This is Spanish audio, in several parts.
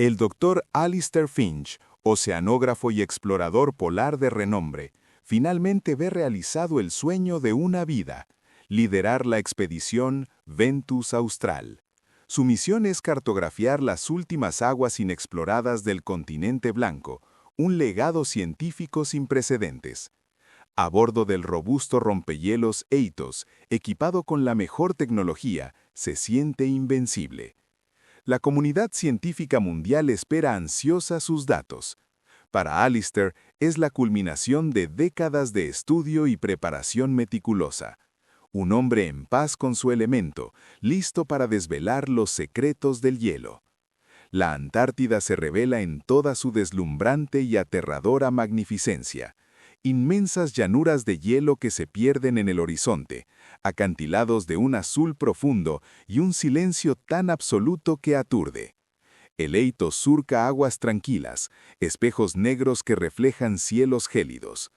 El doctor Alistair Finch, oceanógrafo y explorador polar de renombre, finalmente ve realizado el sueño de una vida: liderar la expedición Ventus Austral. Su misión es cartografiar las últimas aguas inexploradas del continente blanco, un legado científico sin precedentes. A bordo del robusto rompehielos Athos, equipado con la mejor tecnología, se siente invencible. La comunidad científica mundial espera ansiosa sus datos. Para Alistair, es la culminación de décadas de estudio y preparación meticulosa. Un hombre en paz con su elemento, listo para desvelar los secretos del hielo. La Antártida se revela en toda su deslumbrante y aterradora magnificencia. Inmensas llanuras de hielo que se pierden en el horizonte, acantilados de un azul profundo y un silencio tan absoluto que aturde. El Athos surca aguas tranquilas, espejos negros que reflejan cielos gélidos.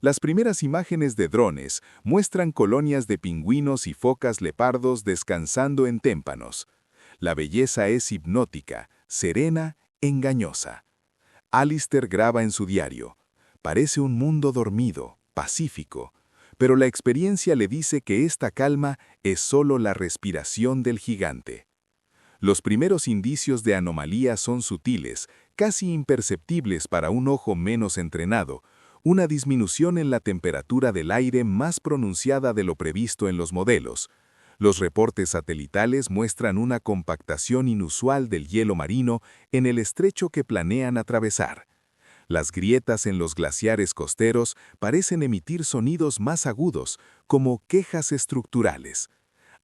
Las primeras imágenes de drones muestran colonias de pingüinos y focas leopardos descansando en témpanos. La belleza es hipnótica, serena, engañosa. Alistair graba en su diario: parece un mundo dormido, pacífico, pero la experiencia le dice que esta calma es solo la respiración del gigante. Los primeros indicios de anomalía son sutiles, casi imperceptibles para un ojo menos entrenado, una disminución en la temperatura del aire más pronunciada de lo previsto en los modelos. Los reportes satelitales muestran una compactación inusual del hielo marino en el estrecho que planean atravesar. Las grietas en los glaciares costeros parecen emitir sonidos más agudos, como quejas estructurales.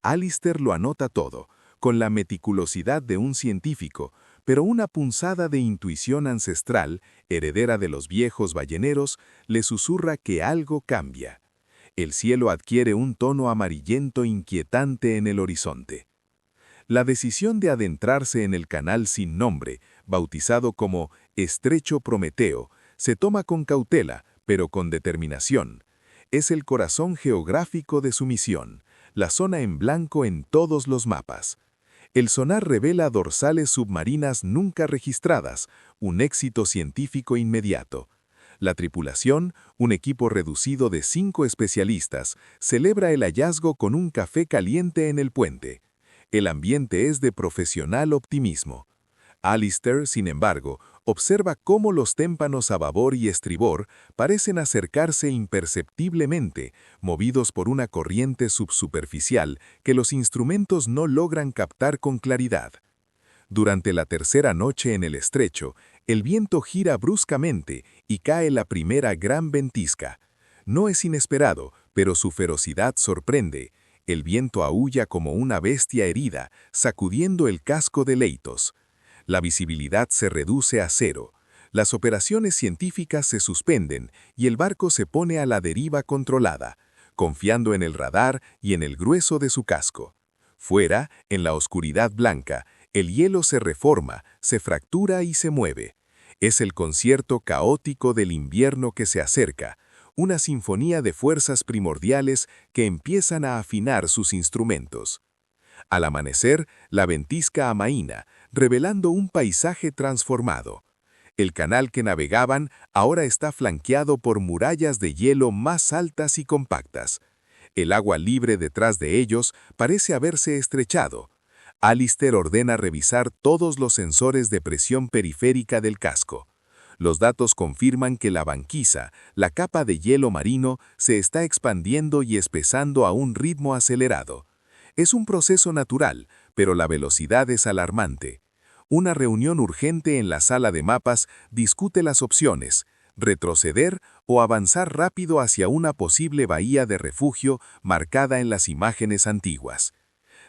Alistair lo anota todo, con la meticulosidad de un científico, pero una punzada de intuición ancestral, heredera de los viejos balleneros, le susurra que algo cambia. El cielo adquiere un tono amarillento inquietante en el horizonte. La decisión de adentrarse en el canal sin nombre, bautizado como Estrecho Prometeo, se toma con cautela, pero con determinación. Es el corazón geográfico de su misión, la zona en blanco en todos los mapas. El sonar revela dorsales submarinas nunca registradas, un éxito científico inmediato. La tripulación, un equipo reducido de 5 especialistas, celebra el hallazgo con un café caliente en el puente. El ambiente es de profesional optimismo. Alistair, sin embargo, observa cómo los témpanos a babor y estribor parecen acercarse imperceptiblemente, movidos por una corriente subsuperficial que los instrumentos no logran captar con claridad. Durante la tercera noche en el estrecho, el viento gira bruscamente y cae la primera gran ventisca. No es inesperado, pero su ferocidad sorprende. El viento aúlla como una bestia herida, sacudiendo el casco de Athos. La visibilidad se reduce a cero. Las operaciones científicas se suspenden y el barco se pone a la deriva controlada, confiando en el radar y en el grueso de su casco. Fuera, en la oscuridad blanca, el hielo se reforma, se fractura y se mueve. Es el concierto caótico del invierno que se acerca, una sinfonía de fuerzas primordiales que empiezan a afinar sus instrumentos. Al amanecer, la ventisca amaina, revelando un paisaje transformado. El canal que navegaban ahora está flanqueado por murallas de hielo más altas y compactas. El agua libre detrás de ellos parece haberse estrechado. Alistair ordena revisar todos los sensores de presión periférica del casco. Los datos confirman que la banquisa, la capa de hielo marino, se está expandiendo y espesando a un ritmo acelerado. Es un proceso natural, pero la velocidad es alarmante. Una reunión urgente en la sala de mapas discute las opciones: retroceder o avanzar rápido hacia una posible bahía de refugio marcada en las imágenes antiguas.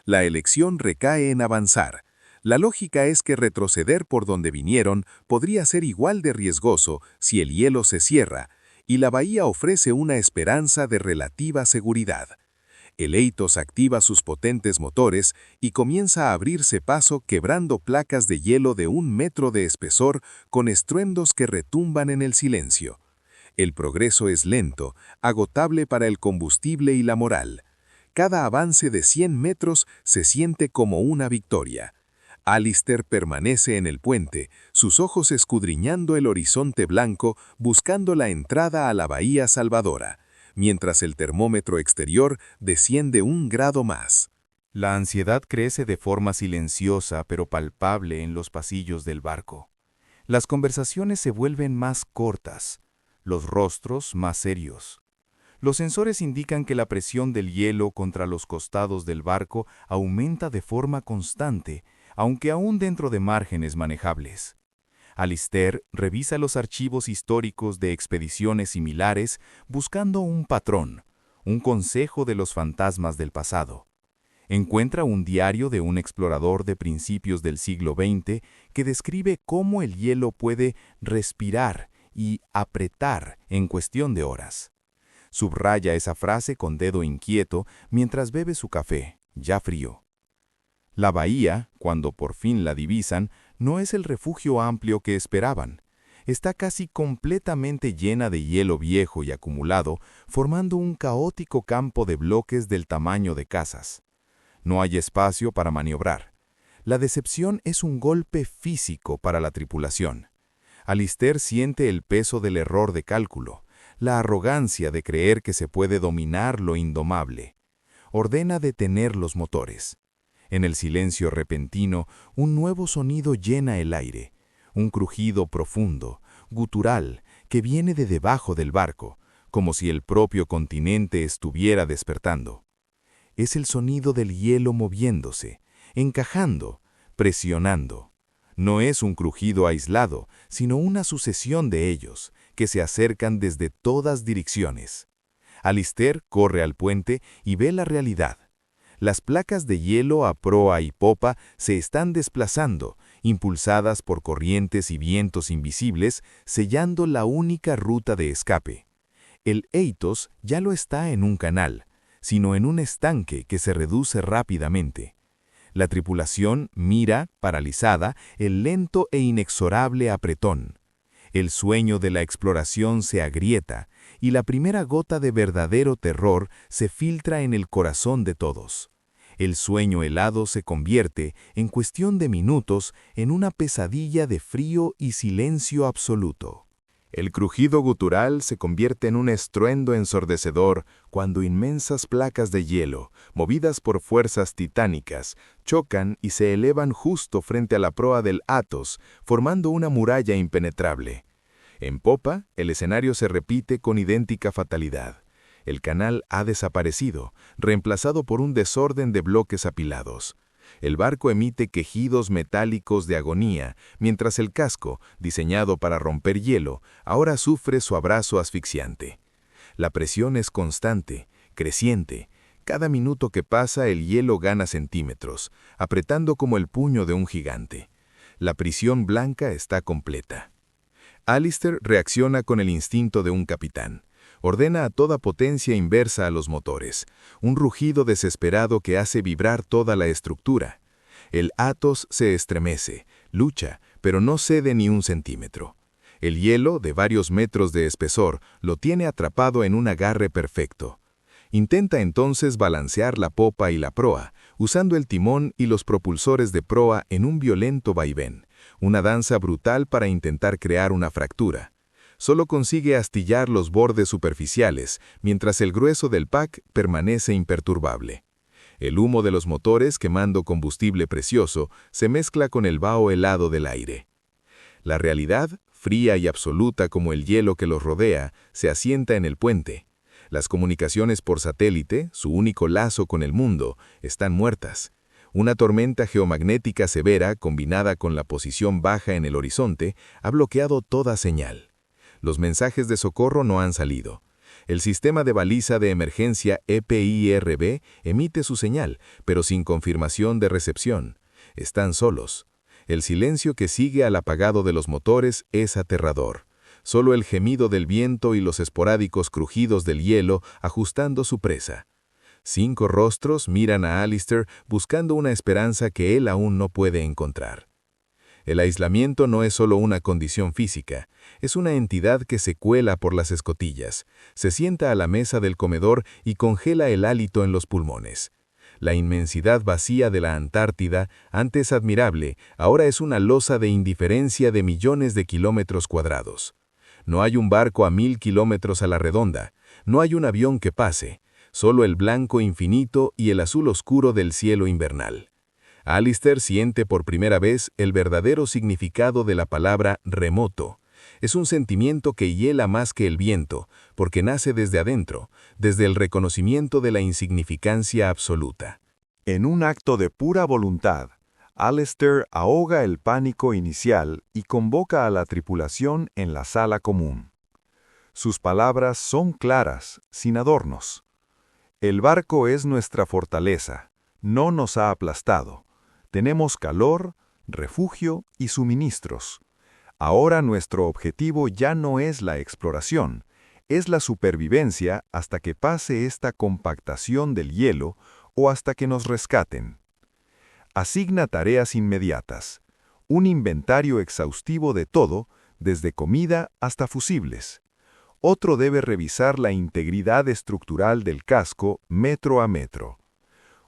La elección recae en avanzar. La lógica es que retroceder por donde vinieron podría ser igual de riesgoso si el hielo se cierra, y la bahía ofrece una esperanza de relativa seguridad. El Athos activa sus potentes motores y comienza a abrirse paso quebrando placas de hielo de 1 metro de espesor con estruendos que retumban en el silencio. El progreso es lento, agotable para el combustible y la moral. Cada avance de 100 metros se siente como una victoria. Alistair permanece en el puente, sus ojos escudriñando el horizonte blanco, buscando la entrada a la bahía Salvadora, mientras el termómetro exterior desciende 1 grado más. La ansiedad crece de forma silenciosa pero palpable en los pasillos del barco. Las conversaciones se vuelven más cortas, los rostros más serios. Los sensores indican que la presión del hielo contra los costados del barco aumenta de forma constante, aunque aún dentro de márgenes manejables. Alistair revisa los archivos históricos de expediciones similares buscando un patrón, un consejo de los fantasmas del pasado. Encuentra un diario de un explorador de principios del siglo XX que describe cómo el hielo puede respirar y apretar en cuestión de horas. Subraya esa frase con dedo inquieto mientras bebe su café, ya frío. La bahía, cuando por fin la divisan, no es el refugio amplio que esperaban. Está casi completamente llena de hielo viejo y acumulado, formando un caótico campo de bloques del tamaño de casas. No hay espacio para maniobrar. La decepción es un golpe físico para la tripulación. Alistair siente el peso del error de cálculo, la arrogancia de creer que se puede dominar lo indomable. Ordena detener los motores. En el silencio repentino, un nuevo sonido llena el aire, un crujido profundo, gutural, que viene de debajo del barco, como si el propio continente estuviera despertando. Es el sonido del hielo moviéndose, encajando, presionando. No es un crujido aislado, sino una sucesión de ellos, que se acercan desde todas direcciones. Alistair corre al puente y ve la realidad. Las placas de hielo a proa y popa se están desplazando, impulsadas por corrientes y vientos invisibles, sellando la única ruta de escape. El Athos ya no está en un canal, sino en un estanque que se reduce rápidamente. La tripulación mira, paralizada, el lento e inexorable apretón. El sueño de la exploración se agrieta, y la primera gota de verdadero terror se filtra en el corazón de todos. El sueño helado se convierte, en cuestión de minutos, en una pesadilla de frío y silencio absoluto. El crujido gutural se convierte en un estruendo ensordecedor cuando inmensas placas de hielo, movidas por fuerzas titánicas, chocan y se elevan justo frente a la proa del Athos, formando una muralla impenetrable. En popa, el escenario se repite con idéntica fatalidad. El canal ha desaparecido, reemplazado por un desorden de bloques apilados. El barco emite quejidos metálicos de agonía, mientras el casco, diseñado para romper hielo, ahora sufre su abrazo asfixiante. La presión es constante, creciente. Cada minuto que pasa el hielo gana centímetros, apretando como el puño de un gigante. La prisión blanca está completa. Alistair reacciona con el instinto de un capitán. Ordena a toda potencia inversa a los motores, un rugido desesperado que hace vibrar toda la estructura. El Athos se estremece, lucha, pero no cede ni un centímetro. El hielo, de varios metros de espesor, lo tiene atrapado en un agarre perfecto. Intenta entonces balancear la popa y la proa, usando el timón y los propulsores de proa en un violento vaivén, una danza brutal para intentar crear una fractura. Solo consigue astillar los bordes superficiales, mientras el grueso del pack permanece imperturbable. El humo de los motores, quemando combustible precioso, se mezcla con el vaho helado del aire. La realidad, fría y absoluta como el hielo que los rodea, se asienta en el puente. Las comunicaciones por satélite, su único lazo con el mundo, están muertas. Una tormenta geomagnética severa, combinada con la posición baja en el horizonte, ha bloqueado toda señal. Los mensajes de socorro no han salido. El sistema de baliza de emergencia EPIRB emite su señal, pero sin confirmación de recepción. Están solos. El silencio que sigue al apagado de los motores es aterrador. Solo el gemido del viento y los esporádicos crujidos del hielo ajustando su presa. 5 rostros miran a Alistair buscando una esperanza que él aún no puede encontrar. El aislamiento no es solo una condición física, es una entidad que se cuela por las escotillas, se sienta a la mesa del comedor y congela el hálito en los pulmones. La inmensidad vacía de la Antártida, antes admirable, ahora es una losa de indiferencia de millones de kilómetros cuadrados. No hay un barco a 1000 kilómetros a la redonda, no hay un avión que pase, solo el blanco infinito y el azul oscuro del cielo invernal. Alistair siente por primera vez el verdadero significado de la palabra remoto. Es un sentimiento que hiela más que el viento, porque nace desde adentro, desde el reconocimiento de la insignificancia absoluta. En un acto de pura voluntad, Alistair ahoga el pánico inicial y convoca a la tripulación en la sala común. Sus palabras son claras, sin adornos. El barco es nuestra fortaleza, no nos ha aplastado. Tenemos calor, refugio y suministros. Ahora nuestro objetivo ya no es la exploración, es la supervivencia hasta que pase esta compactación del hielo o hasta que nos rescaten. Asigna tareas inmediatas, un inventario exhaustivo de todo, desde comida hasta fusibles. Otro debe revisar la integridad estructural del casco metro a metro.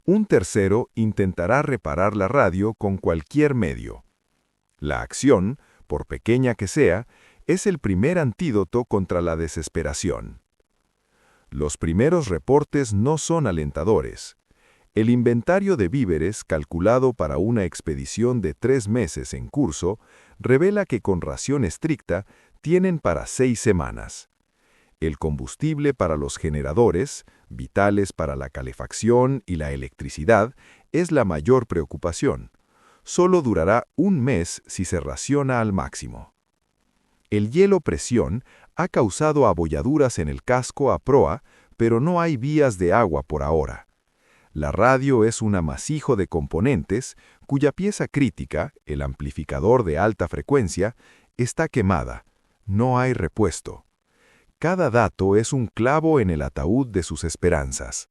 Un tercero intentará reparar la radio con cualquier medio. La acción, por pequeña que sea, es el primer antídoto contra la desesperación. Los primeros reportes no son alentadores. El inventario de víveres, calculado para una expedición de 3 meses en curso, revela que con ración estricta tienen para 6 semanas. El combustible para los generadores, vitales para la calefacción y la electricidad, es la mayor preocupación. Solo durará 1 mes si se raciona al máximo. El hielo presión ha causado abolladuras en el casco a proa, pero no hay vías de agua por ahora. La radio es un amasijo de componentes cuya pieza crítica, el amplificador de alta frecuencia, está quemada. No hay repuesto. Cada dato es un clavo en el ataúd de sus esperanzas.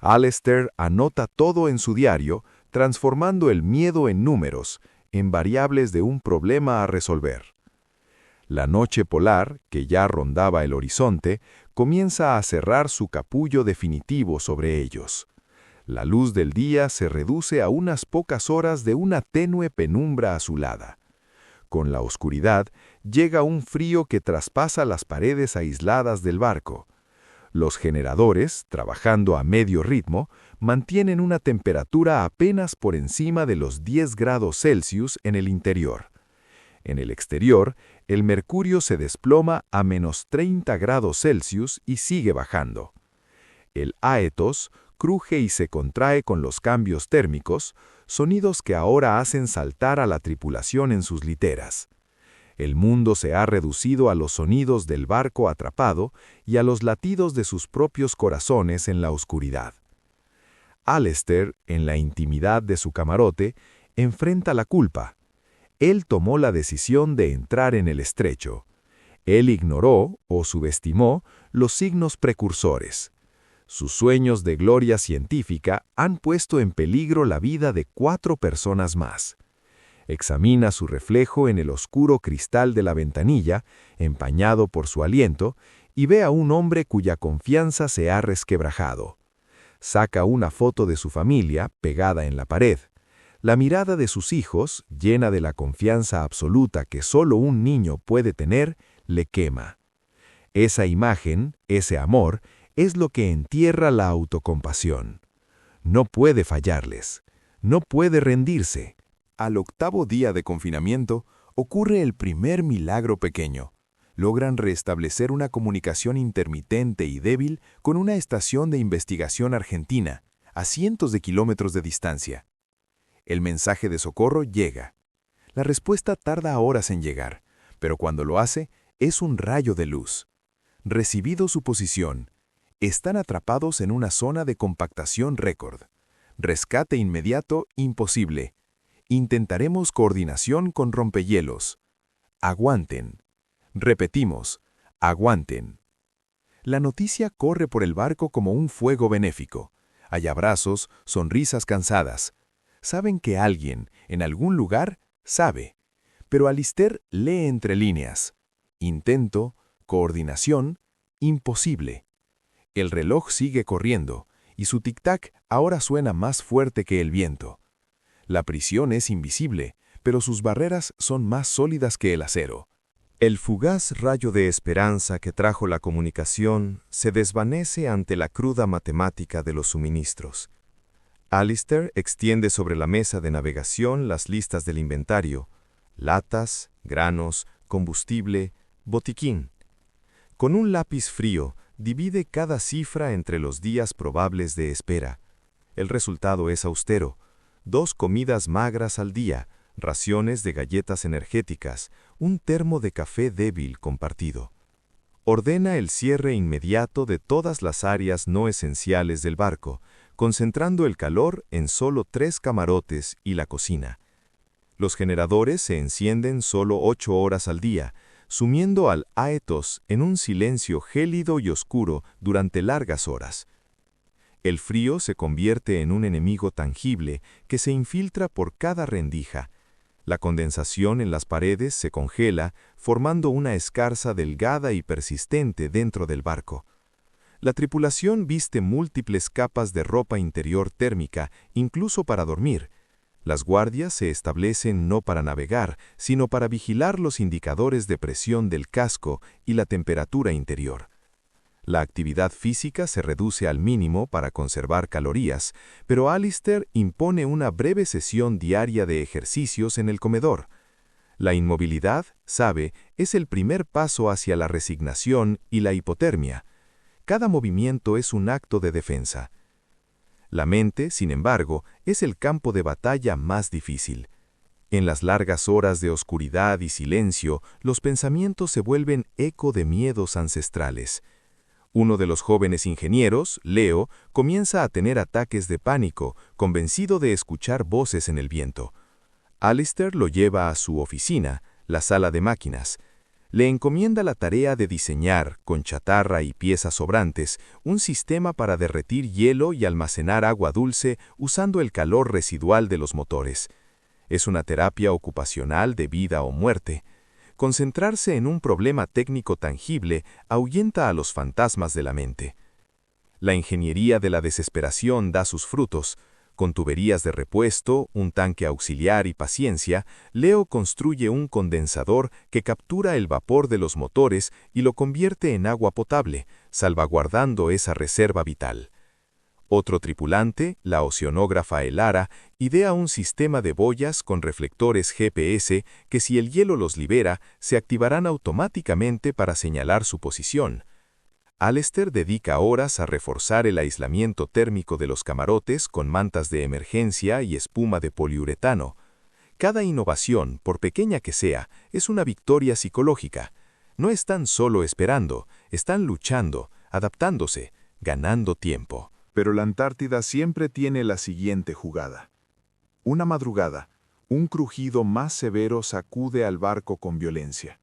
Alistair anota todo en su diario, transformando el miedo en números, en variables de un problema a resolver. La noche polar, que ya rondaba el horizonte, comienza a cerrar su capullo definitivo sobre ellos. La luz del día se reduce a unas pocas horas de una tenue penumbra azulada. Con la oscuridad llega un frío que traspasa las paredes aisladas del barco. Los generadores, trabajando a medio ritmo, mantienen una temperatura apenas por encima de los 10 grados Celsius en el interior. En el exterior, el mercurio se desploma a menos 30 grados Celsius y sigue bajando. El aetos cruje y se contrae con los cambios térmicos, sonidos que ahora hacen saltar a la tripulación en sus literas. El mundo se ha reducido a los sonidos del barco atrapado y a los latidos de sus propios corazones en la oscuridad. Alistair, en la intimidad de su camarote, enfrenta la culpa. Él tomó la decisión de entrar en el estrecho. Él ignoró o subestimó los signos precursores. Sus sueños de gloria científica han puesto en peligro la vida de 4 personas más. Examina su reflejo en el oscuro cristal de la ventanilla, empañado por su aliento, y ve a un hombre cuya confianza se ha resquebrajado. Saca una foto de su familia, pegada en la pared. La mirada de sus hijos, llena de la confianza absoluta que solo un niño puede tener, le quema. Esa imagen, ese amor, es lo que entierra la autocompasión. No puede fallarles, no puede rendirse. Al 8º día de confinamiento, ocurre el primer milagro pequeño. Logran restablecer una comunicación intermitente y débil con una estación de investigación argentina, a cientos de kilómetros de distancia. El mensaje de socorro llega. La respuesta tarda horas en llegar, pero cuando lo hace, es un rayo de luz. Recibido su posición, están atrapados en una zona de compactación récord. Rescate inmediato imposible. Intentaremos coordinación con rompehielos. Aguanten. Repetimos, aguanten. La noticia corre por el barco como un fuego benéfico. Hay abrazos, sonrisas cansadas. Saben que alguien, en algún lugar, sabe. Pero Alistair lee entre líneas. Intento, coordinación, imposible. El reloj sigue corriendo, y su tic-tac ahora suena más fuerte que el viento. La prisión es invisible, pero sus barreras son más sólidas que el acero. El fugaz rayo de esperanza que trajo la comunicación se desvanece ante la cruda matemática de los suministros. Alistair extiende sobre la mesa de navegación las listas del inventario: latas, granos, combustible, botiquín. Con un lápiz frío, divide cada cifra entre los días probables de espera. El resultado es austero: 2 comidas magras al día, raciones de galletas energéticas, un termo de café débil compartido. Ordena el cierre inmediato de todas las áreas no esenciales del barco, concentrando el calor en solo 3 camarotes y la cocina. Los generadores se encienden solo 8 horas al día, sumiendo al Aetos en un silencio gélido y oscuro durante largas horas. El frío se convierte en un enemigo tangible que se infiltra por cada rendija. La condensación en las paredes se congela, formando una escarza delgada y persistente dentro del barco. La tripulación viste múltiples capas de ropa interior térmica, incluso para dormir. Las guardias se establecen no para navegar, sino para vigilar los indicadores de presión del casco y la temperatura interior. La actividad física se reduce al mínimo para conservar calorías, pero Alistair impone una breve sesión diaria de ejercicios en el comedor. La inmovilidad, sabe, es el primer paso hacia la resignación y la hipotermia. Cada movimiento es un acto de defensa. La mente, sin embargo, es el campo de batalla más difícil. En las largas horas de oscuridad y silencio, los pensamientos se vuelven eco de miedos ancestrales. Uno de los jóvenes ingenieros, Leo, comienza a tener ataques de pánico, convencido de escuchar voces en el viento. Alistair lo lleva a su oficina, la sala de máquinas. Le encomienda la tarea de diseñar, con chatarra y piezas sobrantes, un sistema para derretir hielo y almacenar agua dulce usando el calor residual de los motores. Es una terapia ocupacional de vida o muerte. Concentrarse en un problema técnico tangible ahuyenta a los fantasmas de la mente. La ingeniería de la desesperación da sus frutos. Con tuberías de repuesto, un tanque auxiliar y paciencia, Leo construye un condensador que captura el vapor de los motores y lo convierte en agua potable, salvaguardando esa reserva vital. Otro tripulante, la oceanógrafa Elara, idea un sistema de boyas con reflectores GPS que, si el hielo los libera, se activarán automáticamente para señalar su posición. Alistair dedica horas a reforzar el aislamiento térmico de los camarotes con mantas de emergencia y espuma de poliuretano. Cada innovación, por pequeña que sea, es una victoria psicológica. No están solo esperando, están luchando, adaptándose, ganando tiempo. Pero la Antártida siempre tiene la siguiente jugada. Una madrugada, un crujido más severo sacude al barco con violencia.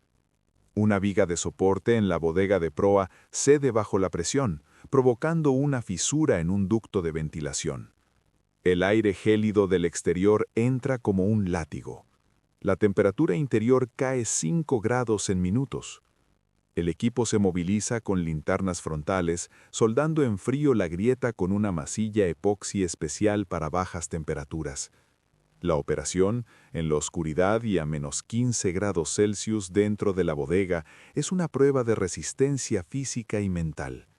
Una viga de soporte en la bodega de proa cede bajo la presión, provocando una fisura en un ducto de ventilación. El aire gélido del exterior entra como un látigo. La temperatura interior cae 5 grados en minutos. El equipo se moviliza con linternas frontales, soldando en frío la grieta con una masilla epoxi especial para bajas temperaturas. La operación, en la oscuridad y a menos 15 grados Celsius dentro de la bodega, es una prueba de resistencia física y mental.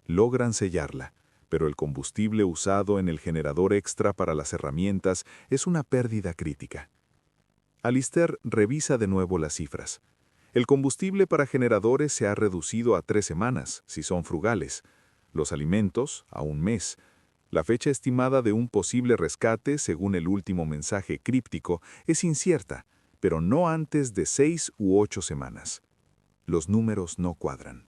Logran sellarla, pero el combustible usado en el generador extra para las herramientas es una pérdida crítica. Alistair revisa de nuevo las cifras. El combustible para generadores se ha reducido a 3 semanas, si son frugales. Los alimentos, a 1 mes. La fecha estimada de un posible rescate, según el último mensaje críptico, es incierta, pero no antes de 6 u 8 semanas. Los números no cuadran.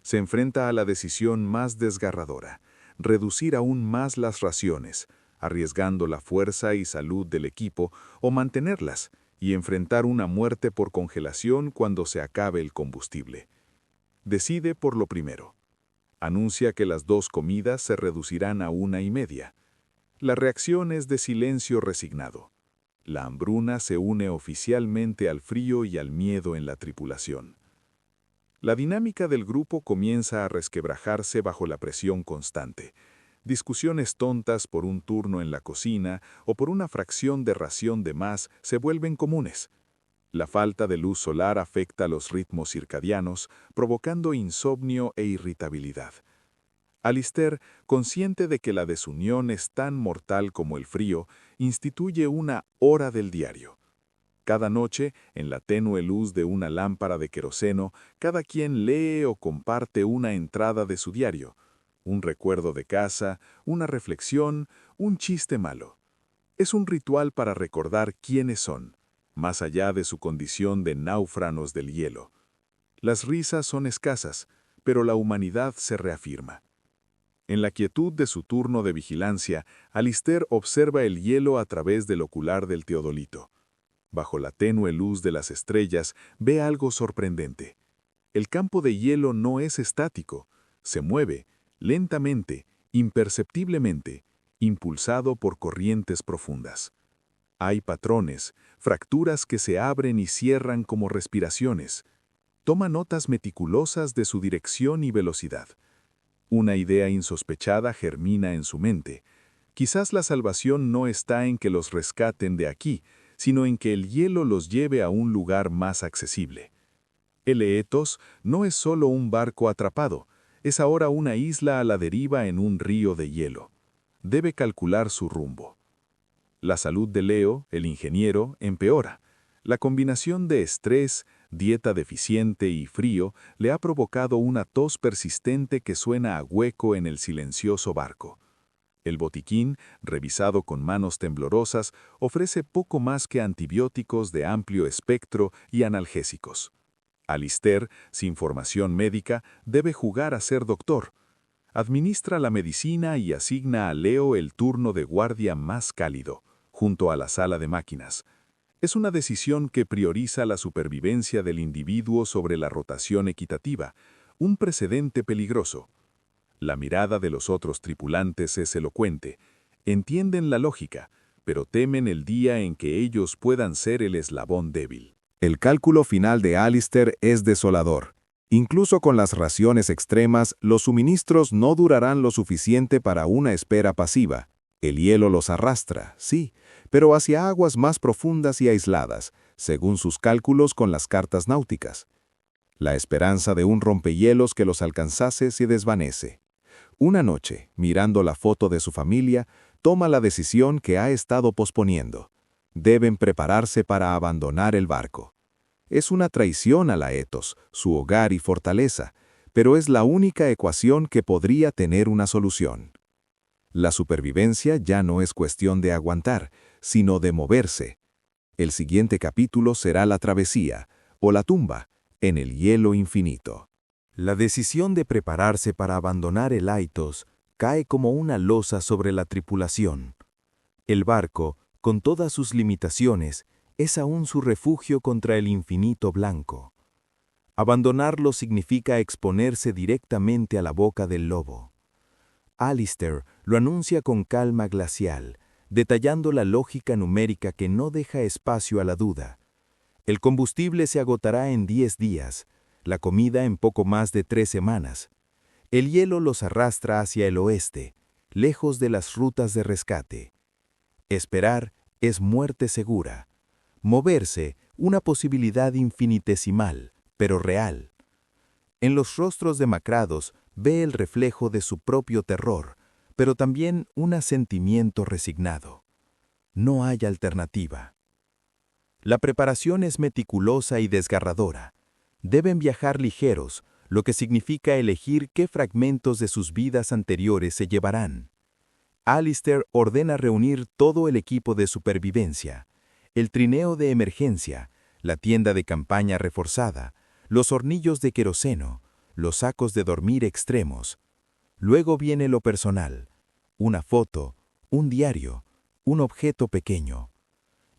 Se enfrenta a la decisión más desgarradora: reducir aún más las raciones, arriesgando la fuerza y salud del equipo, o mantenerlas y enfrentar una muerte por congelación cuando se acabe el combustible. Decide por lo primero. Anuncia que las 2 comidas se reducirán a 1:30. La reacción es de silencio resignado. La hambruna se une oficialmente al frío y al miedo en la tripulación. La dinámica del grupo comienza a resquebrajarse bajo la presión constante. Discusiones tontas por un turno en la cocina o por una fracción de ración de más se vuelven comunes. La falta de luz solar afecta los ritmos circadianos, provocando insomnio e irritabilidad. Alistair, consciente de que la desunión es tan mortal como el frío, instituye una hora del diario. Cada noche, en la tenue luz de una lámpara de queroseno, cada quien lee o comparte una entrada de su diario, un recuerdo de casa, una reflexión, un chiste malo. Es un ritual para recordar quiénes son, más allá de su condición de náufragos del hielo. Las risas son escasas, pero la humanidad se reafirma. En la quietud de su turno de vigilancia, Alistair observa el hielo a través del ocular del teodolito. Bajo la tenue luz de las estrellas, ve algo sorprendente. El campo de hielo no es estático, se mueve, lentamente, imperceptiblemente, impulsado por corrientes profundas. Hay patrones, fracturas que se abren y cierran como respiraciones. Toma notas meticulosas de su dirección y velocidad. Una idea insospechada germina en su mente. Quizás la salvación no está en que los rescaten de aquí, sino en que el hielo los lleve a un lugar más accesible. El Etos no es solo un barco atrapado, es ahora una isla a la deriva en un río de hielo. Debe calcular su rumbo. La salud de Leo, el ingeniero, empeora. La combinación de estrés, dieta deficiente y frío le ha provocado una tos persistente que suena a hueco en el silencioso barco. El botiquín, revisado con manos temblorosas, ofrece poco más que antibióticos de amplio espectro y analgésicos. Alistair, sin formación médica, debe jugar a ser doctor. Administra la medicina y asigna a Leo el turno de guardia más cálido, junto a la sala de máquinas. Es una decisión que prioriza la supervivencia del individuo sobre la rotación equitativa, un precedente peligroso. La mirada de los otros tripulantes es elocuente. Entienden la lógica, pero temen el día en que ellos puedan ser el eslabón débil. El cálculo final de Alistair es desolador. Incluso con las raciones extremas, los suministros no durarán lo suficiente para una espera pasiva. El hielo los arrastra, sí, pero hacia aguas más profundas y aisladas, según sus cálculos con las cartas náuticas. La esperanza de un rompehielos que los alcanzase se desvanece. Una noche, mirando la foto de su familia, toma la decisión que ha estado posponiendo. Deben prepararse para abandonar el barco. Es una traición a la Etos, su hogar y fortaleza, pero es la única ecuación que podría tener una solución. La supervivencia ya no es cuestión de aguantar, sino de moverse. El siguiente capítulo será la travesía, o la tumba, en el hielo infinito. La decisión de prepararse para abandonar el Aitos cae como una losa sobre la tripulación. El barco, con todas sus limitaciones, es aún su refugio contra el infinito blanco. Abandonarlo significa exponerse directamente a la boca del lobo. Alistair lo anuncia con calma glacial, detallando la lógica numérica que no deja espacio a la duda. El combustible se agotará en 10 días, la comida en poco más de 3 semanas. El hielo los arrastra hacia el oeste, lejos de las rutas de rescate. Esperar es muerte segura. Moverse, una posibilidad infinitesimal, pero real. En los rostros demacrados ve el reflejo de su propio terror, pero también un asentimiento resignado. No hay alternativa. La preparación es meticulosa y desgarradora. Deben viajar ligeros, lo que significa elegir qué fragmentos de sus vidas anteriores se llevarán. Alistair ordena reunir todo el equipo de supervivencia, el trineo de emergencia, la tienda de campaña reforzada, los hornillos de queroseno, los sacos de dormir extremos. Luego viene lo personal, una foto, un diario, un objeto pequeño.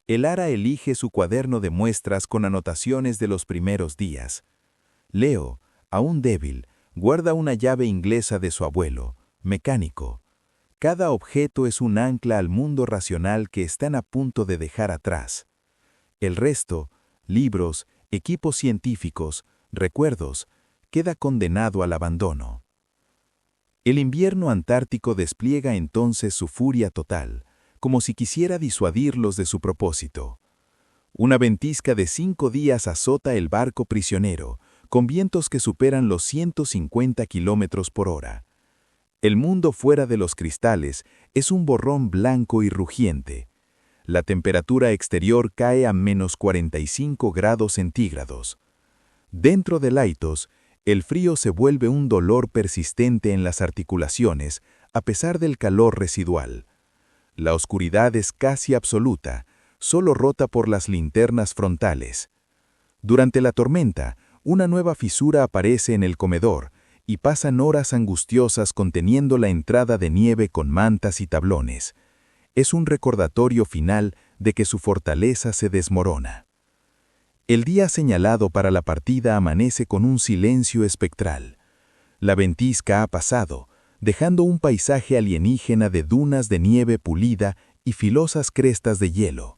El Ara elige su cuaderno de muestras con anotaciones de los primeros días. Leo, aún débil, guarda una llave inglesa de su abuelo, mecánico. Cada objeto es un ancla al mundo racional que están a punto de dejar atrás. El resto, libros, equipos científicos, recuerdos, queda condenado al abandono. El invierno antártico despliega entonces su furia total, como si quisiera disuadirlos de su propósito. Una ventisca de 5 días azota el barco prisionero, con vientos que superan los 150 kilómetros por hora. El mundo fuera de los cristales es un borrón blanco y rugiente. La temperatura exterior cae a menos 45 grados centígrados. Dentro del Aitos, el frío se vuelve un dolor persistente en las articulaciones, a pesar del calor residual. La oscuridad es casi absoluta, solo rota por las linternas frontales. Durante la tormenta, una nueva fisura aparece en el comedor y pasan horas angustiosas conteniendo la entrada de nieve con mantas y tablones. Es un recordatorio final de que su fortaleza se desmorona. El día señalado para la partida amanece con un silencio espectral. La ventisca ha pasado, dejando un paisaje alienígena de dunas de nieve pulida y filosas crestas de hielo.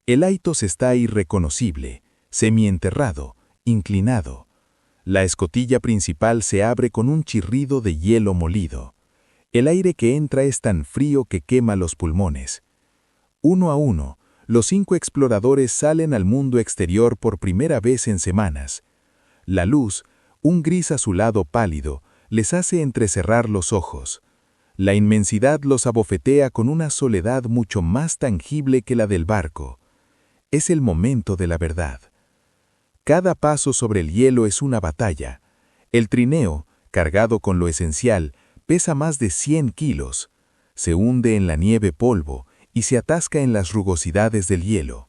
El Aitos está irreconocible, semienterrado, inclinado. La escotilla principal se abre con un chirrido de hielo molido. El aire que entra es tan frío que quema los pulmones. Uno a uno, los 5 exploradores salen al mundo exterior por primera vez en semanas. La luz, un gris azulado pálido, les hace entrecerrar los ojos. La inmensidad los abofetea con una soledad mucho más tangible que la del barco. Es el momento de la verdad. Cada paso sobre el hielo es una batalla. El trineo, cargado con lo esencial, pesa más de 100 kilos. Se hunde en la nieve polvo y se atasca en las rugosidades del hielo.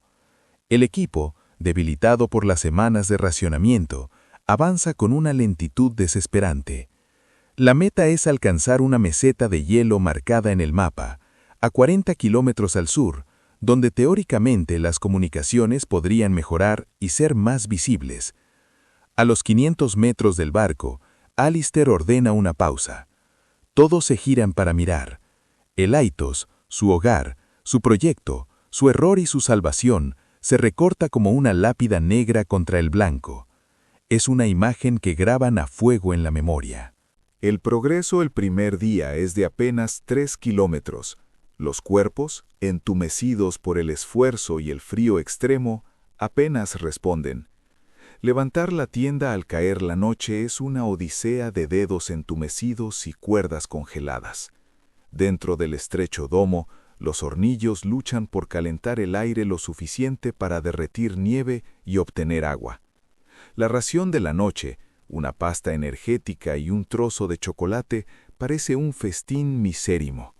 El equipo, debilitado por las semanas de racionamiento, avanza con una lentitud desesperante. La meta es alcanzar una meseta de hielo marcada en el mapa, a 40 kilómetros al sur, donde teóricamente las comunicaciones podrían mejorar y ser más visibles. A los 500 metros del barco, Alistair ordena una pausa. Todos se giran para mirar. El Aitos, su hogar, su proyecto, su error y su salvación, se recorta como una lápida negra contra el blanco. Es una imagen que graban a fuego en la memoria. El progreso el primer día es de apenas 3 kilómetros. Los cuerpos, entumecidos por el esfuerzo y el frío extremo, apenas responden. Levantar la tienda al caer la noche es una odisea de dedos entumecidos y cuerdas congeladas. Dentro del estrecho domo, los hornillos luchan por calentar el aire lo suficiente para derretir nieve y obtener agua. La ración de la noche, una pasta energética y un trozo de chocolate, parece un festín misérrimo.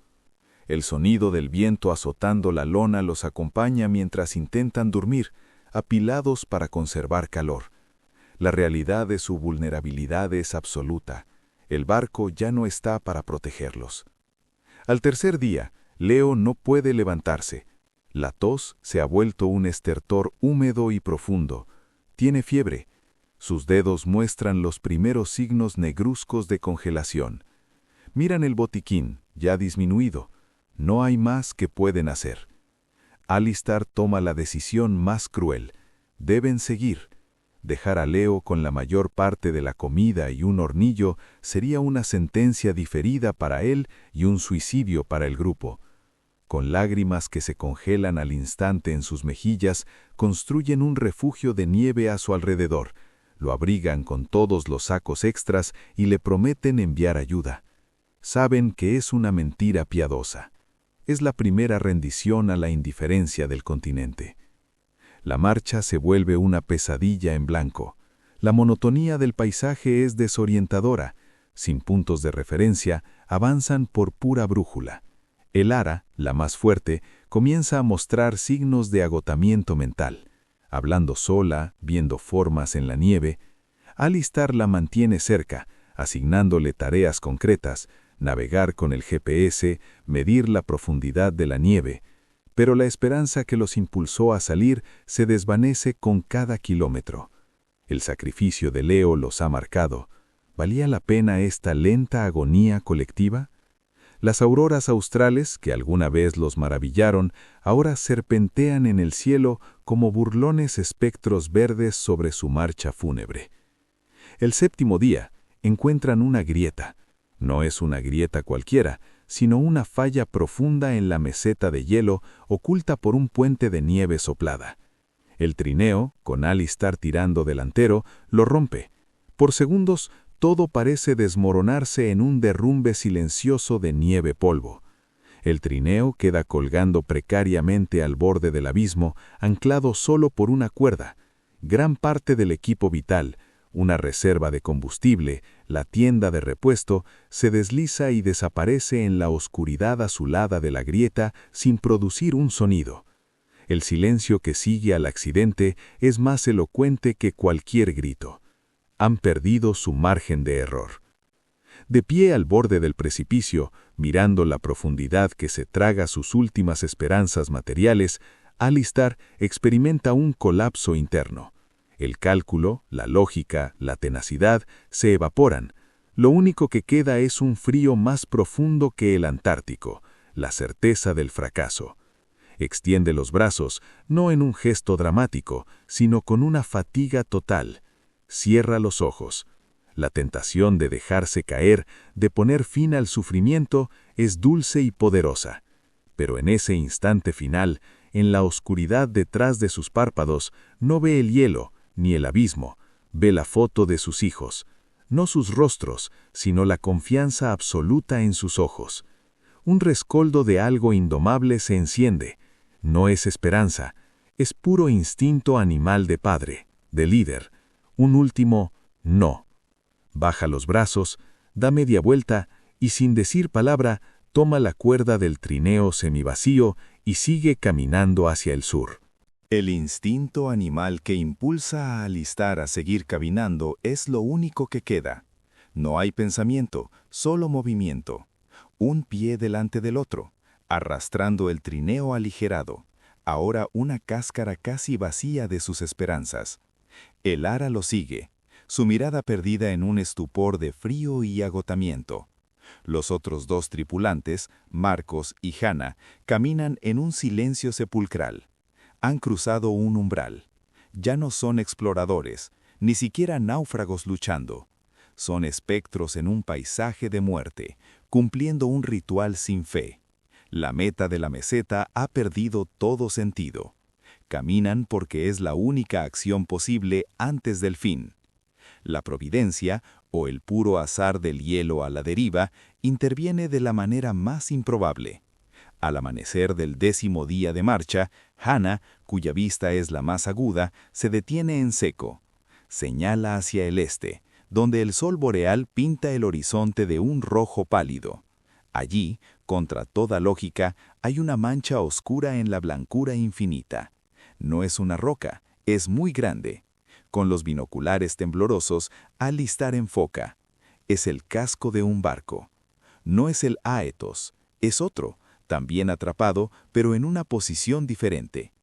El sonido del viento azotando la lona los acompaña mientras intentan dormir, apilados para conservar calor. La realidad de su vulnerabilidad es absoluta. El barco ya no está para protegerlos. Al tercer día, Leo no puede levantarse. La tos se ha vuelto un estertor húmedo y profundo. Tiene fiebre. Sus dedos muestran los primeros signos negruzcos de congelación. Miran el botiquín, ya disminuido. No hay más que pueden hacer. Alistair toma la decisión más cruel. Deben seguir. Dejar a Leo con la mayor parte de la comida y un hornillo sería una sentencia diferida para él y un suicidio para el grupo. Con lágrimas que se congelan al instante en sus mejillas, construyen un refugio de nieve a su alrededor, lo abrigan con todos los sacos extras y le prometen enviar ayuda. Saben que es una mentira piadosa. Es la primera rendición a la indiferencia del continente. La marcha se vuelve una pesadilla en blanco. La monotonía del paisaje es desorientadora. Sin puntos de referencia, avanzan por pura brújula. El Ara, la más fuerte, comienza a mostrar signos de agotamiento mental. Hablando sola, viendo formas en la nieve, Alistair la mantiene cerca, asignándole tareas concretas, navegar con el GPS, medir la profundidad de la nieve, pero la esperanza que los impulsó a salir se desvanece con cada kilómetro. El sacrificio de Leo los ha marcado. ¿Valía la pena esta lenta agonía colectiva? Las auroras australes, que alguna vez los maravillaron, ahora serpentean en el cielo como burlones espectros verdes sobre su marcha fúnebre. El séptimo día, encuentran una grieta. No es una grieta cualquiera, sino una falla profunda en la meseta de hielo oculta por un puente de nieve soplada. El trineo, con Alistar tirando delantero, lo rompe. Por segundos, todo parece desmoronarse en un derrumbe silencioso de nieve-polvo. El trineo queda colgando precariamente al borde del abismo, anclado solo por una cuerda. Gran parte del equipo vital, una reserva de combustible, la tienda de repuesto, se desliza y desaparece en la oscuridad azulada de la grieta sin producir un sonido. El silencio que sigue al accidente es más elocuente que cualquier grito. Han perdido su margen de error. De pie al borde del precipicio, mirando la profundidad que se traga sus últimas esperanzas materiales, Alistar experimenta un colapso interno. El cálculo, la lógica, la tenacidad se evaporan. Lo único que queda es un frío más profundo que el Antártico, la certeza del fracaso. Extiende los brazos, no en un gesto dramático, sino con una fatiga total. Cierra los ojos. La tentación de dejarse caer, de poner fin al sufrimiento, es dulce y poderosa. Pero en ese instante final, en la oscuridad detrás de sus párpados, no ve el hielo, ni el abismo, ve la foto de sus hijos. No sus rostros, sino la confianza absoluta en sus ojos. Un rescoldo de algo indomable se enciende. No es esperanza, es puro instinto animal de padre, de líder. Un último no. Baja los brazos, da media vuelta y sin decir palabra toma la cuerda del trineo semivacío y sigue caminando hacia el sur. El instinto animal que impulsa a Alistar a seguir caminando es lo único que queda. No hay pensamiento, solo movimiento. Un pie delante del otro, arrastrando el trineo aligerado, ahora una cáscara casi vacía de sus esperanzas. El ara lo sigue, su mirada perdida en un estupor de frío y agotamiento. Los otros dos tripulantes, Marcos y Hannah, caminan en un silencio sepulcral. Han cruzado un umbral. Ya no son exploradores, ni siquiera náufragos luchando. Son espectros en un paisaje de muerte, cumpliendo un ritual sin fe. La meta de la meseta ha perdido todo sentido. Caminan porque es la única acción posible antes del fin. La providencia, o el puro azar del hielo a la deriva, interviene de la manera más improbable. Al amanecer del 10º día de marcha, Hannah, cuya vista es la más aguda, se detiene en seco. Señala hacia el este, donde el sol boreal pinta el horizonte de un rojo pálido. Allí, contra toda lógica, hay una mancha oscura en la blancura infinita. No es una roca, es muy grande. Con los binoculares temblorosos, Alistar enfoca. Es el casco de un barco. No es el Aetos, es otro, también atrapado, pero en una posición diferente.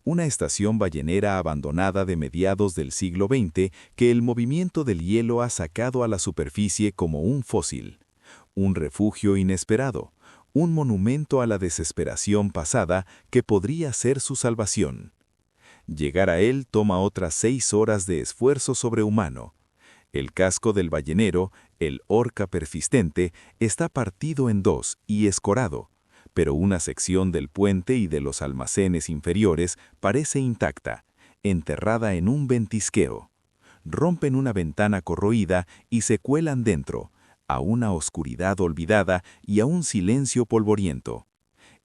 Una estación ballenera abandonada de mediados del siglo XX que el movimiento del hielo ha sacado a la superficie como un fósil. Un refugio inesperado, un monumento a la desesperación pasada que podría ser su salvación. Llegar a él toma otras 6 horas de esfuerzo sobrehumano. El casco del ballenero, el Orca persistente, está partido en 2 y escorado, pero una sección del puente y de los almacenes inferiores parece intacta, enterrada en un ventisqueo. Rompen una ventana corroída y se cuelan dentro, a una oscuridad olvidada y a un silencio polvoriento.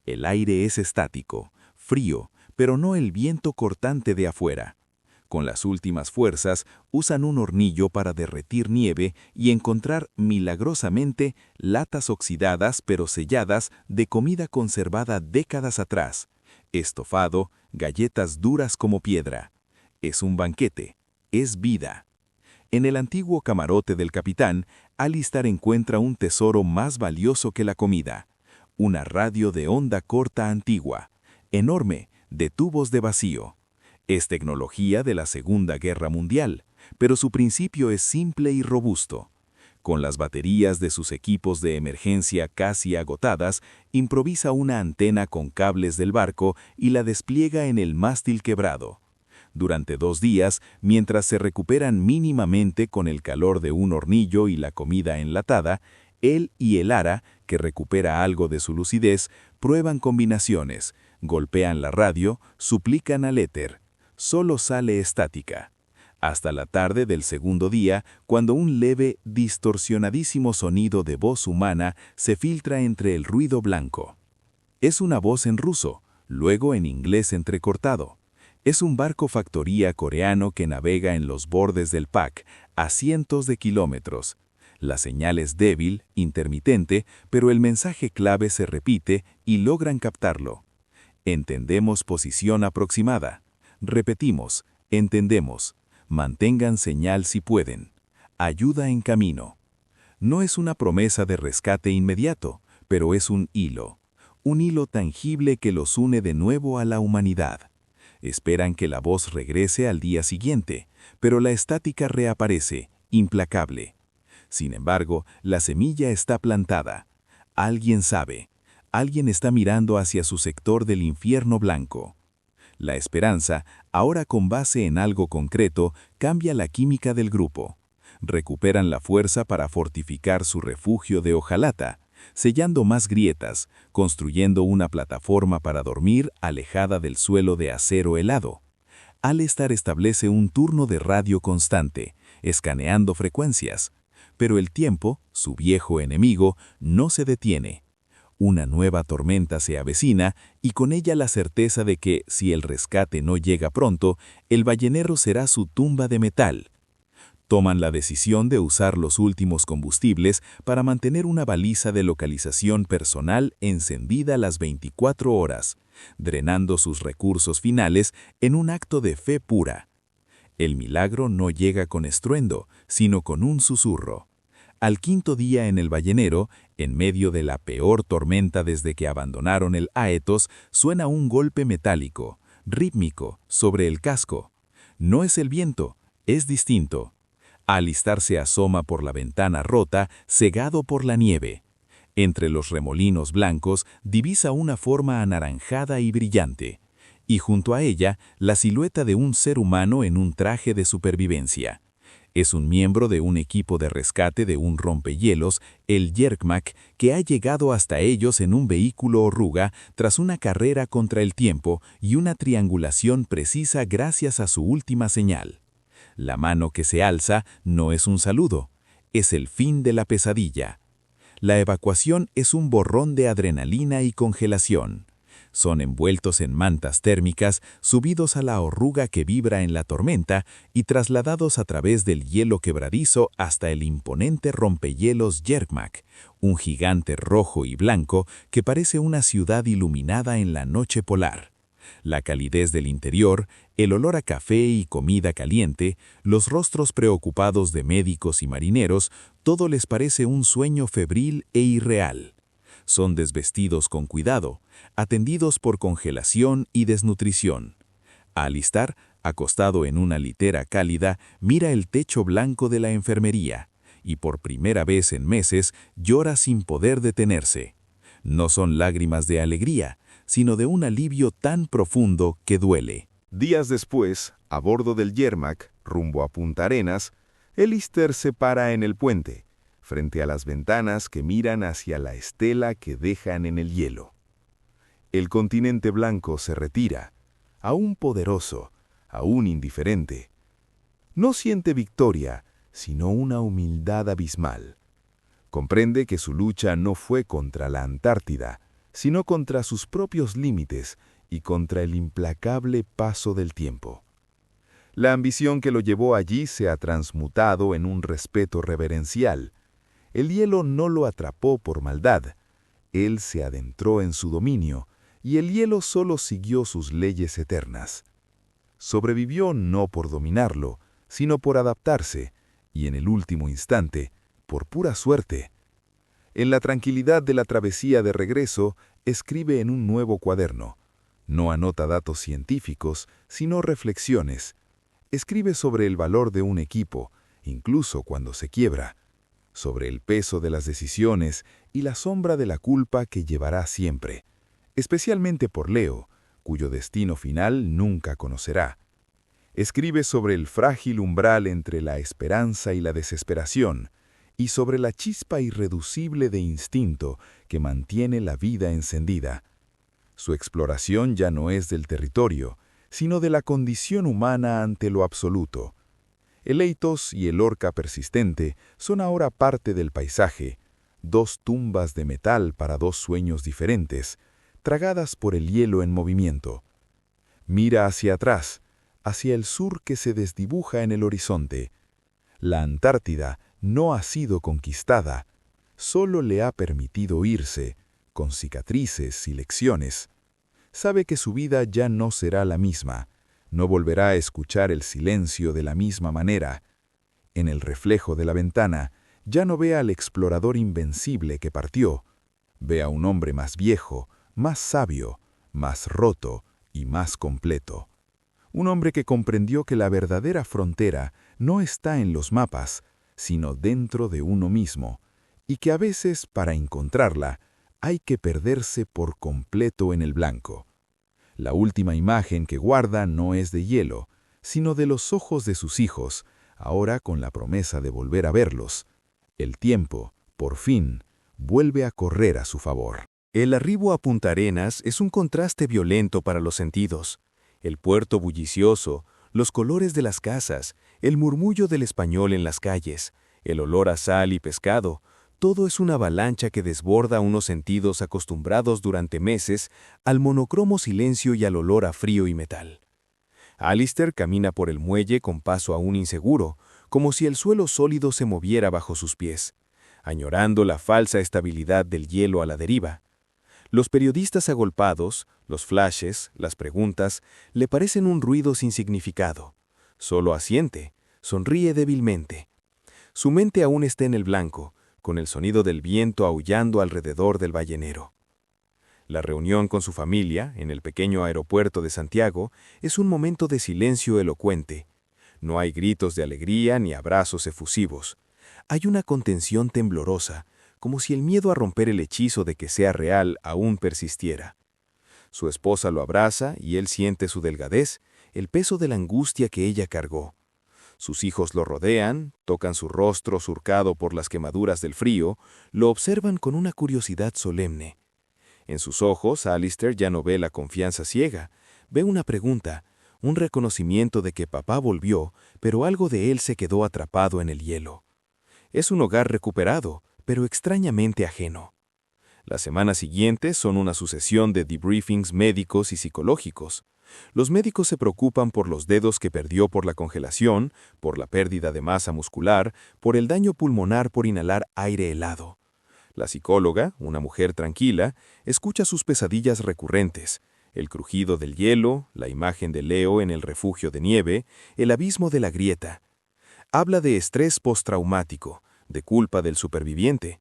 El aire es estático, frío, pero no el viento cortante de afuera. Con las últimas fuerzas, usan un hornillo para derretir nieve y encontrar milagrosamente latas oxidadas pero selladas de comida conservada décadas atrás, estofado, galletas duras como piedra. Es un banquete, es vida. En el antiguo camarote del capitán, Alistar encuentra un tesoro más valioso que la comida, una radio de onda corta antigua, enorme, de tubos de vacío. Es tecnología de la Segunda Guerra Mundial, pero su principio es simple y robusto. Con las baterías de sus equipos de emergencia casi agotadas, improvisa una antena con cables del barco y la despliega en el mástil quebrado. Durante 2 días, mientras se recuperan mínimamente con el calor de un hornillo y la comida enlatada, Él y el Ara, que recupera algo de su lucidez, prueban combinaciones, golpean la radio, suplican al éter. Solo sale estática. Hasta la tarde del segundo día, cuando un leve, distorsionadísimo sonido de voz humana se filtra entre el ruido blanco. Es una voz en ruso, luego en inglés entrecortado. Es un barco factoría coreano que navega en los bordes del PAC, a cientos de kilómetros. La señal es débil, intermitente, pero el mensaje clave se repite y logran captarlo. Entendemos posición aproximada. Repetimos, entendemos. Mantengan señal si pueden. Ayuda en camino. No es una promesa de rescate inmediato, pero es un hilo tangible que los une de nuevo a la humanidad. Esperan que la voz regrese al día siguiente, pero la estática reaparece, implacable. Sin embargo, la semilla está plantada. Alguien sabe. Alguien está mirando hacia su sector del infierno blanco. La esperanza, ahora con base en algo concreto, cambia la química del grupo. Recuperan la fuerza para fortificar su refugio de hojalata, sellando más grietas, construyendo una plataforma para dormir alejada del suelo de acero helado. Alistar establece un turno de radio constante, escaneando frecuencias. Pero el tiempo, su viejo enemigo, no se detiene. Una nueva tormenta se avecina y con ella la certeza de que, si el rescate no llega pronto, el ballenero será su tumba de metal. Toman la decisión de usar los últimos combustibles para mantener una baliza de localización personal encendida las 24 horas, drenando sus recursos finales en un acto de fe pura. El milagro no llega con estruendo, sino con un susurro. Al quinto día en el ballenero, en medio de la peor tormenta desde que abandonaron el Aetos, suena un golpe metálico, rítmico, sobre el casco. No es el viento, es distinto. Alistar se asoma por la ventana rota, cegado por la nieve. Entre los remolinos blancos divisa una forma anaranjada y brillante. Y junto a ella, la silueta de un ser humano en un traje de supervivencia. Es un miembro de un equipo de rescate de un rompehielos, el Yermak, que ha llegado hasta ellos en un vehículo oruga tras una carrera contra el tiempo y una triangulación precisa gracias a su última señal. La mano que se alza no es un saludo, es el fin de la pesadilla. La evacuación es un borrón de adrenalina y congelación. Son envueltos en mantas térmicas, subidos a la oruga que vibra en la tormenta y trasladados a través del hielo quebradizo hasta el imponente rompehielos Yermak, un gigante rojo y blanco que parece una ciudad iluminada en la noche polar. La calidez del interior, el olor a café y comida caliente, los rostros preocupados de médicos y marineros, todo les parece un sueño febril e irreal. Son desvestidos con cuidado, atendidos por congelación y desnutrición. Alistar, acostado en una litera cálida, mira el techo blanco de la enfermería y por primera vez en meses llora sin poder detenerse. No son lágrimas de alegría, sino de un alivio tan profundo que duele. Días después, a bordo del Yermak, rumbo a Punta Arenas, Alistar se para en el puente, frente a las ventanas que miran hacia la estela que dejan en el hielo. El continente blanco se retira, aún poderoso, aún indiferente. No siente victoria, sino una humildad abismal. Comprende que su lucha no fue contra la Antártida, sino contra sus propios límites y contra el implacable paso del tiempo. La ambición que lo llevó allí se ha transmutado en un respeto reverencial. El hielo no lo atrapó por maldad. Él se adentró en su dominio, y el hielo solo siguió sus leyes eternas. Sobrevivió no por dominarlo, sino por adaptarse, y en el último instante, por pura suerte. En la tranquilidad de la travesía de regreso, escribe en un nuevo cuaderno. No anota datos científicos, sino reflexiones. Escribe sobre el valor de un equipo, incluso cuando se quiebra, sobre el peso de las decisiones y la sombra de la culpa que llevará siempre, especialmente por Leo, cuyo destino final nunca conocerá. Escribe sobre el frágil umbral entre la esperanza y la desesperación, y sobre la chispa irreducible de instinto que mantiene la vida encendida. Su exploración ya no es del territorio, sino de la condición humana ante lo absoluto. El Eitos y el Orca persistente son ahora parte del paisaje, dos tumbas de metal para dos sueños diferentes, tragadas por el hielo en movimiento. Mira hacia atrás, hacia el sur que se desdibuja en el horizonte. La Antártida no ha sido conquistada, solo le ha permitido irse, con cicatrices y lecciones. Sabe que su vida ya no será la misma, no volverá a escuchar el silencio de la misma manera. En el reflejo de la ventana, ya no ve al explorador invencible que partió, ve a un hombre más viejo, más sabio, más roto y más completo. Un hombre que comprendió que la verdadera frontera no está en los mapas, sino dentro de uno mismo, y que a veces, para encontrarla, hay que perderse por completo en el blanco. La última imagen que guarda no es de hielo, sino de los ojos de sus hijos, ahora con la promesa de volver a verlos. El tiempo, por fin, vuelve a correr a su favor. El arribo a Punta Arenas es un contraste violento para los sentidos. El puerto bullicioso, los colores de las casas, el murmullo del español en las calles, el olor a sal y pescado, todo es una avalancha que desborda unos sentidos acostumbrados durante meses al monocromo silencio y al olor a frío y metal. Alistair camina por el muelle con paso aún inseguro, como si el suelo sólido se moviera bajo sus pies, añorando la falsa estabilidad del hielo a la deriva. Los periodistas agolpados, los flashes, las preguntas, le parecen un ruido sin significado. Solo asiente, sonríe débilmente. Su mente aún está en el blanco, con el sonido del viento aullando alrededor del ballenero. La reunión con su familia, en el pequeño aeropuerto de Santiago, es un momento de silencio elocuente. No hay gritos de alegría ni abrazos efusivos. Hay una contención temblorosa, como si el miedo a romper el hechizo de que sea real aún persistiera. Su esposa lo abraza y él siente su delgadez, el peso de la angustia que ella cargó. Sus hijos lo rodean, tocan su rostro surcado por las quemaduras del frío, lo observan con una curiosidad solemne. En sus ojos, Alistair ya no ve la confianza ciega, ve una pregunta, un reconocimiento de que papá volvió, pero algo de él se quedó atrapado en el hielo. Es un hogar recuperado, pero extrañamente ajeno. Las semanas siguientes son una sucesión de debriefings médicos y psicológicos. Los médicos se preocupan por los dedos que perdió por la congelación, por la pérdida de masa muscular, por el daño pulmonar por inhalar aire helado. La psicóloga, una mujer tranquila, escucha sus pesadillas recurrentes, el crujido del hielo, la imagen de Leo en el refugio de nieve, el abismo de la grieta. Habla de estrés postraumático, de culpa del superviviente.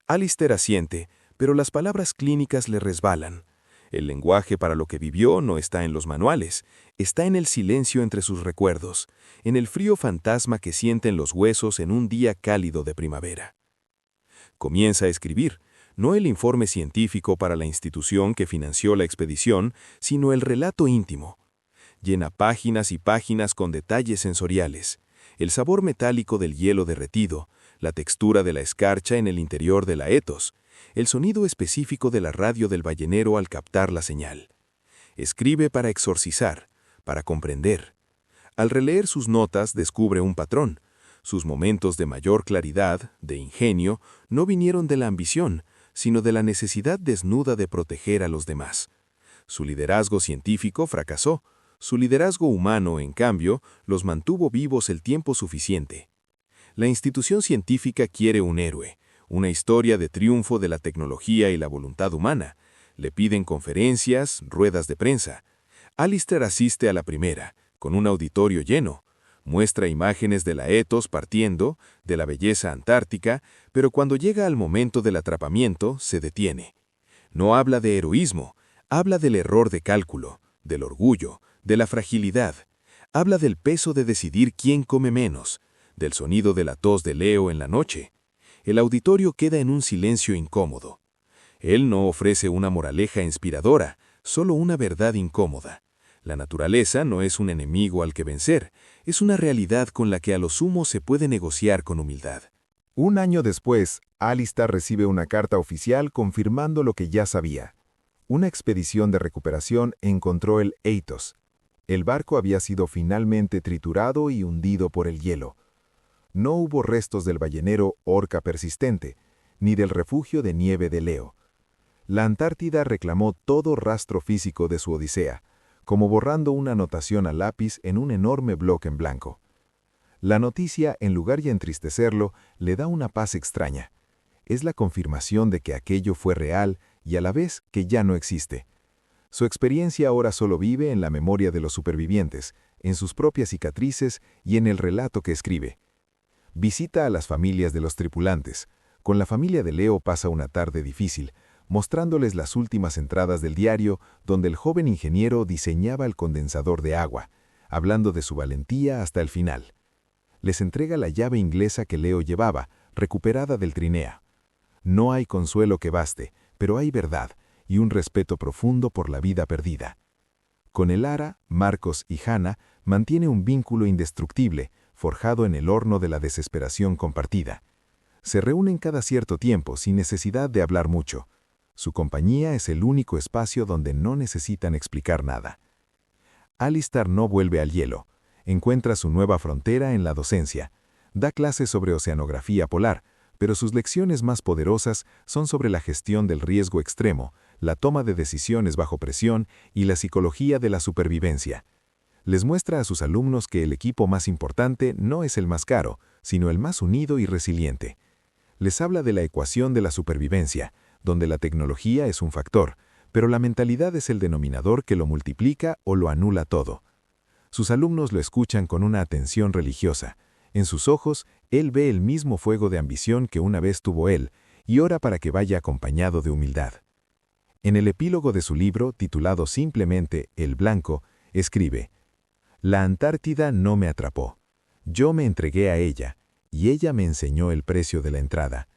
Alistair asiente, pero las palabras clínicas le resbalan. El lenguaje para lo que vivió no está en los manuales, está en el silencio entre sus recuerdos, en el frío fantasma que sienten los huesos en un día cálido de primavera. Comienza a escribir, no el informe científico para la institución que financió la expedición, sino el relato íntimo. Llena páginas y páginas con detalles sensoriales, el sabor metálico del hielo derretido, la textura de la escarcha en el interior de la Eitos, el sonido específico de la radio del ballenero al captar la señal. Escribe para exorcizar, para comprender. Al releer sus notas descubre un patrón. Sus momentos de mayor claridad, de ingenio, no vinieron de la ambición, sino de la necesidad desnuda de proteger a los demás. Su liderazgo científico fracasó. Su liderazgo humano, en cambio, los mantuvo vivos el tiempo suficiente. La institución científica quiere un héroe, una historia de triunfo de la tecnología y la voluntad humana. Le piden conferencias, ruedas de prensa. Alistair asiste a la primera, con un auditorio lleno. Muestra imágenes de la Eitos partiendo, de la belleza antártica, pero cuando llega al momento del atrapamiento, se detiene. No habla de heroísmo, habla del error de cálculo, del orgullo, de la fragilidad. Habla del peso de decidir quién come menos, del sonido de la tos de Leo en la noche. El auditorio queda en un silencio incómodo. Él no ofrece una moraleja inspiradora, solo una verdad incómoda. La naturaleza no es un enemigo al que vencer, es una realidad con la que a lo sumo se puede negociar con humildad. Un año después, Alistair recibe una carta oficial confirmando lo que ya sabía. Una expedición de recuperación encontró el Athos. El barco había sido finalmente triturado y hundido por el hielo. No hubo restos del ballenero Orca persistente, ni del refugio de nieve de Leo. La Antártida reclamó todo rastro físico de su odisea, como borrando una anotación a lápiz en un enorme bloque en blanco. La noticia, en lugar de entristecerlo, le da una paz extraña. Es la confirmación de que aquello fue real y a la vez que ya no existe. Su experiencia ahora solo vive en la memoria de los supervivientes, en sus propias cicatrices y en el relato que escribe. Visita a las familias de los tripulantes. Con la familia de Leo pasa una tarde difícil, mostrándoles las últimas entradas del diario donde el joven ingeniero diseñaba el condensador de agua, hablando de su valentía hasta el final. Les entrega la llave inglesa que Leo llevaba, recuperada del Trinea. No hay consuelo que baste, pero hay verdad y un respeto profundo por la vida perdida. Con el Ara, Marcos y Hannah mantiene un vínculo indestructible, forjado en el horno de la desesperación compartida. Se reúnen cada cierto tiempo sin necesidad de hablar mucho. Su compañía es el único espacio donde no necesitan explicar nada. Alistair no vuelve al hielo. Encuentra su nueva frontera en la docencia. Da clases sobre oceanografía polar, pero sus lecciones más poderosas son sobre la gestión del riesgo extremo, la toma de decisiones bajo presión y la psicología de la supervivencia. Les muestra a sus alumnos que el equipo más importante no es el más caro, sino el más unido y resiliente. Les habla de la ecuación de la supervivencia, donde la tecnología es un factor, pero la mentalidad es el denominador que lo multiplica o lo anula todo. Sus alumnos lo escuchan con una atención religiosa. En sus ojos, él ve el mismo fuego de ambición que una vez tuvo él, y ora para que vaya acompañado de humildad. En el epílogo de su libro, titulado simplemente El Blanco, escribe: «La Antártida no me atrapó. Yo me entregué a ella, y ella me enseñó el precio de la entrada.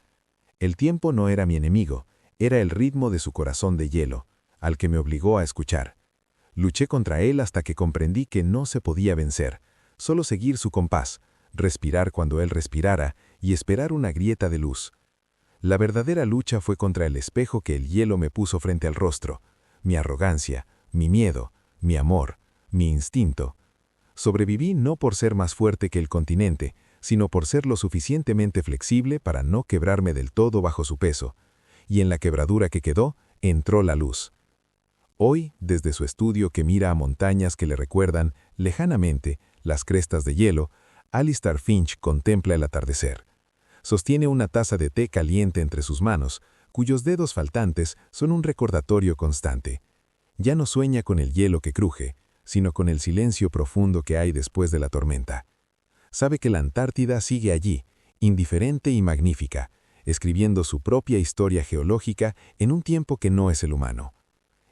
El tiempo no era mi enemigo, era el ritmo de su corazón de hielo, al que me obligó a escuchar. Luché contra él hasta que comprendí que no se podía vencer, solo seguir su compás, respirar cuando él respirara y esperar una grieta de luz. La verdadera lucha fue contra el espejo que el hielo me puso frente al rostro, mi arrogancia, mi miedo, mi amor, mi instinto. Sobreviví no por ser más fuerte que el continente, sino por ser lo suficientemente flexible para no quebrarme del todo bajo su peso, y en la quebradura que quedó entró la luz». Hoy, desde su estudio que mira a montañas que le recuerdan, lejanamente, las crestas de hielo, Alistair Finch contempla el atardecer. Sostiene una taza de té caliente entre sus manos, cuyos dedos faltantes son un recordatorio constante. Ya no sueña con el hielo que cruje, sino con el silencio profundo que hay después de la tormenta. Sabe que la Antártida sigue allí, indiferente y magnífica, escribiendo su propia historia geológica en un tiempo que no es el humano.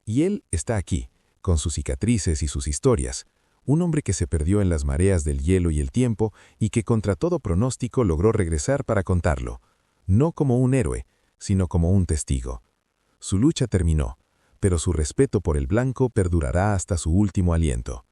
Y él está aquí, con sus cicatrices y sus historias, un hombre que se perdió en las mareas del hielo y el tiempo y que contra todo pronóstico logró regresar para contarlo, no como un héroe, sino como un testigo. Su lucha terminó, pero su respeto por el blanco perdurará hasta su último aliento.